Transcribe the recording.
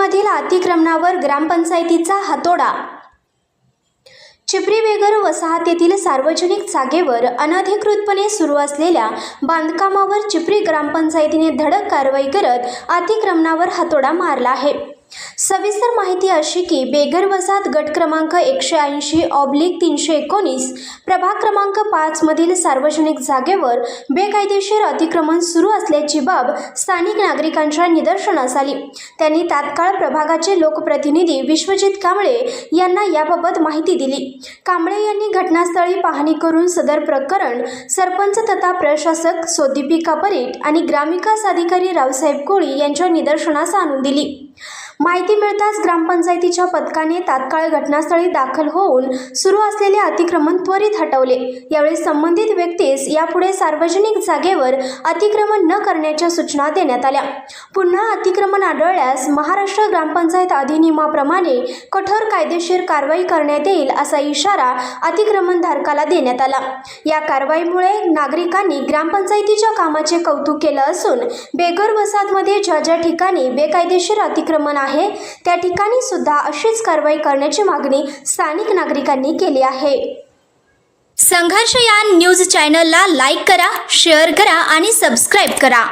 वसाहतीमधील अतिक्रमणावर ग्रामपंचायतीचा हातोडा। चिपरी बेघर वसाहतीतील सार्वजनिक जागेवर अनधिकृतपणे सुरू असलेल्या बांधकामावर चिपरी ग्रामपंचायतीने धडक कारवाई करत अतिक्रमणावर हातोडा मारला आहे। सविस्तर माहिती अशी की बेघर वसाहत गट क्रमांक 180/319 प्रभाग क्रमांक 5 मधील सार्वजनिक जागेवर बेकायदेशीर अतिक्रमण सुरू असल्याची बाब स्थानिक नागरिकांच्या निदर्शनास आली। त्यांनी तात्काळ प्रभागाचे लोकप्रतिनिधी विश्वजित कांबळे यांना याबाबत माहिती दिली। कांबळे यांनी घटनास्थळी पाहणी करून सदर प्रकरण सरपंच तथा प्रशासक दीपिका परीट आणि ग्रामविकास अधिकारी रावसाहेब कोळी यांच्या निदर्शनास आणून दिली। माहिती मिळताच ग्रामपंचायतीच्या पथकाने तात्काळ घटनास्थळी दाखल होऊन सुरू असलेले अतिक्रमण त्वरित हटवले। यावेळी संबंधित व्यक्तीस यापुढे सार्वजनिक जागेवर अतिक्रमण न करण्याच्या सूचना देण्यात आल्या। पुन्हा अतिक्रमण आढळल्यास महाराष्ट्र ग्रामपंचायत अधिनियमाप्रमाणे कठोर कायदेशीर कारवाई करण्यात येईल असा इशारा अतिक्रमणधारकाला देण्यात आला। या कारवाईमुळे नागरिकांनी ग्रामपंचायतीच्या कामाचे कौतुक केलं असून बेघर वसाहतमध्ये ज्या ठिकाणी बेकायदेशीर अतिक्रमण आहे त्या ठिकाणी सुद्धा अशीच कारवाई करण्याची मागणी स्थानिक नागरिकांनी केली आहे। संघर्ष या न्यूज चॅनलला लाईक करा, शेअर करा आणि सबस्क्राईब करा।